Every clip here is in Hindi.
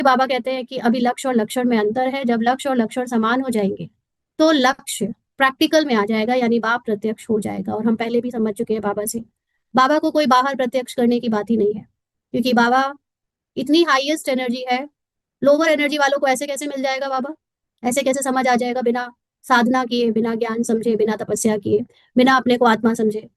बाबा कहते हैं कि अभी लक्ष्य और लक्षण में अंतर है। जब लक्ष्य और लक्षण समान हो जाएंगे तो लक्ष्य प्रैक्टिकल में आ जाएगा, यानी बाप प्रत्यक्ष हो जाएगा। और हम पहले भी समझ चुके हैं बाबा से, बाबा को कोई बाहर प्रत्यक्ष करने की बात ही नहीं है, क्योंकि बाबा इतनी हाईएस्ट एनर्जी है। लोअर एनर्जी वालों को ऐसे कैसे मिल जाएगा बाबा? ऐसे कैसे समझ आ जाएगा बिना साधना किए, बिना ज्ञान समझे, बिना तपस्या किए, बिना अपने को आत्मा समझे?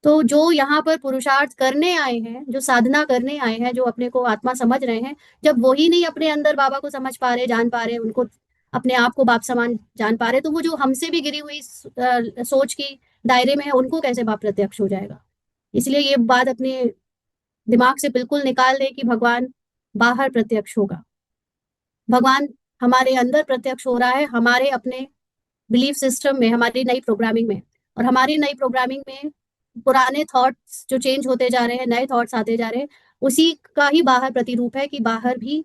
तो जो यहाँ पर पुरुषार्थ करने आए हैं, जो साधना करने आए हैं, जो अपने को आत्मा समझ रहे हैं, जब वही नहीं अपने अंदर बाबा को समझ पा रहे, जान पा रहे, उनको अपने आप को बाप समान जान पा रहे, तो वो जो हमसे भी गिरी हुई सोच की दायरे में है, उनको कैसे बाप प्रत्यक्ष हो जाएगा? इसलिए ये बात अपने दिमाग से बिल्कुल निकाल दे कि भगवान बाहर प्रत्यक्ष होगा। भगवान हमारे अंदर प्रत्यक्ष हो रहा है, हमारे अपने बिलीफ सिस्टम में, हमारी नई प्रोग्रामिंग में। और हमारी नई प्रोग्रामिंग में पुराने थॉट्स जो चेंज होते जा रहे हैं, नए थॉट्स आते जा रहे हैं, उसी का ही बाहर प्रतिरूप है कि बाहर भी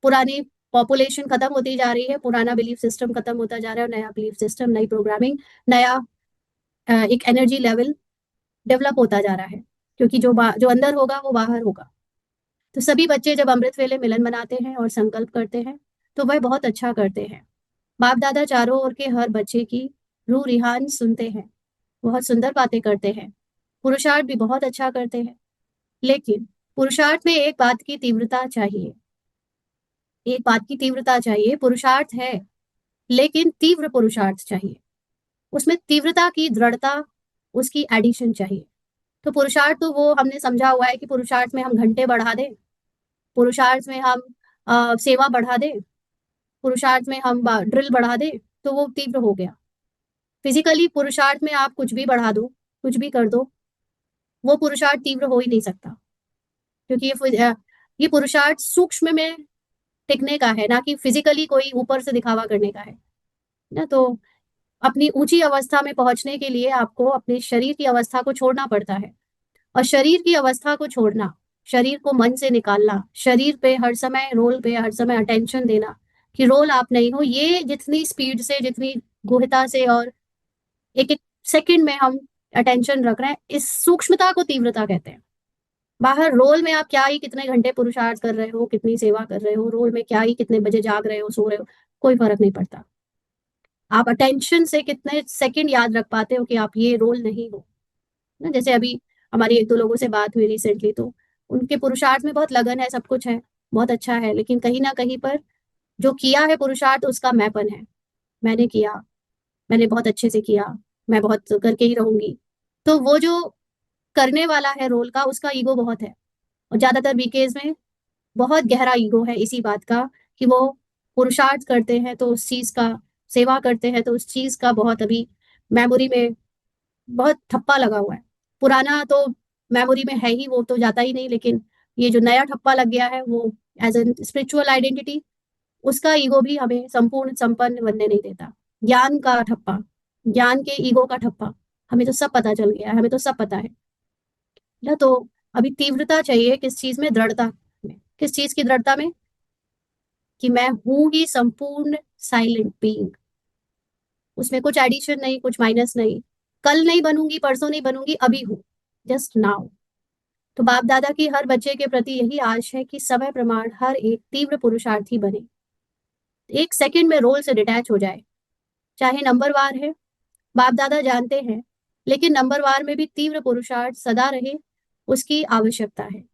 पुरानी पॉपुलेशन खत्म होती जा रही है, पुराना बिलीफ सिस्टम खत्म होता जा रहा है, और नया बिलीफ सिस्टम, नई प्रोग्रामिंग, नया एक एनर्जी लेवल डेवलप होता जा रहा है। क्योंकि जो अंदर होगा वो बाहर होगा। तो सभी बच्चे जब अमृत वेले मिलन मनाते हैं और संकल्प करते हैं, तो वह बहुत अच्छा करते हैं। बाप दादा चारों ओर के हर बच्चे की रूह रिहान सुनते हैं, बहुत सुंदर बातें करते हैं, पुरुषार्थ भी बहुत अच्छा करते हैं। लेकिन पुरुषार्थ में एक बात की तीव्रता चाहिए, एक बात की तीव्रता चाहिए। पुरुषार्थ है, लेकिन तीव्र पुरुषार्थ चाहिए। उसमें तीव्रता की दृढ़ता, उसकी एडिशन चाहिए। तो पुरुषार्थ तो वो हमने समझा हुआ है कि पुरुषार्थ में हम घंटे बढ़ा दें, पुरुषार्थ में हम सेवा बढ़ा दें, पुरुषार्थ में हम ड्रिल बढ़ा दें, तो वो तीव्र हो गया। फिजिकली पुरुषार्थ में आप कुछ भी बढ़ा दो, कुछ भी कर दो, वो पुरुषार्थ तीव्र हो ही नहीं सकता। क्योंकि ये पुरुषार्थ सूक्ष्म में टिकने का है, ना कि फिजिकली कोई ऊपर से दिखावा करने का है ना। तो अपनी ऊंची अवस्था में पहुंचने के लिए आपको अपने शरीर की अवस्था को छोड़ना पड़ता है। और शरीर की अवस्था को छोड़ना, शरीर को मन से निकालना, शरीर पे हर समय, रोल पे हर समय अटेंशन देना कि रोल आप नहीं हो, ये जितनी स्पीड से, जितनी गुहता से, और एक एक सेकंड में हम अटेंशन रख रहे हैं, इस सूक्ष्मता को तीव्रता कहते हैं। बाहर रोल में आप क्या ही कितने घंटे पुरुषार्थ कर रहे हो, कितनी सेवा कर रहे हो, रोल में क्या ही कितने बजे जाग रहे हो, सो रहे हो, कोई फर्क नहीं पड़ता। आप अटेंशन से कितने सेकंड याद रख पाते हो कि आप ये रोल नहीं हो ना। जैसे अभी हमारी एक दो लोगों से बात हुई रिसेंटली, तो उनके पुरुषार्थ में बहुत लगन है, सब कुछ है, बहुत अच्छा है, लेकिन कहीं ना कहीं पर जो किया है पुरुषार्थ, उसका मैंपन है। मैंने किया, मैंने बहुत अच्छे से किया, मैं बहुत करके ही रहूंगी। तो वो जो करने वाला है रोल का, उसका ईगो बहुत है। और ज्यादातर बीकेज में बहुत गहरा ईगो है इसी बात का कि वो पुरुषार्थ करते हैं तो उस चीज का, सेवा करते हैं तो उस चीज का बहुत अभी मेमोरी में बहुत ठप्पा लगा हुआ है। पुराना तो मेमोरी में है ही, वो तो जाता ही नहीं, लेकिन ये जो नया ठप्पा लग गया है, वो एज एन स्पिरिचुअल आइडेंटिटी, उसका ईगो भी हमें संपूर्ण संपन्न बनने नहीं देता। ज्ञान का ठप्पा, ज्ञान के ईगो का ठप्पा, हमें तो सब पता चल गया है, हमें तो सब पता है ना। तो अभी तीव्रता चाहिए, किस चीज में? दृढ़ता में। किस चीज की दृढ़ता में? कि मैं हूं ही संपूर्ण साइलेंट बीइंग, उसमें कुछ एडिशन नहीं, कुछ माइनस नहीं। कल नहीं बनूंगी, परसों नहीं बनूंगी, अभी हूं, जस्ट नाउ। तो बाप दादा की हर बच्चे के प्रति यही आश है कि समय प्रमाण हर एक तीव्र पुरुषार्थी बने, एक सेकंड में रोल से डिटैच हो जाए। चाहे नंबरवार है, बाप दादा जानते हैं, लेकिन नंबरवार में भी तीव्र पुरुषार्थ सदा रहे, उसकी आवश्यकता है।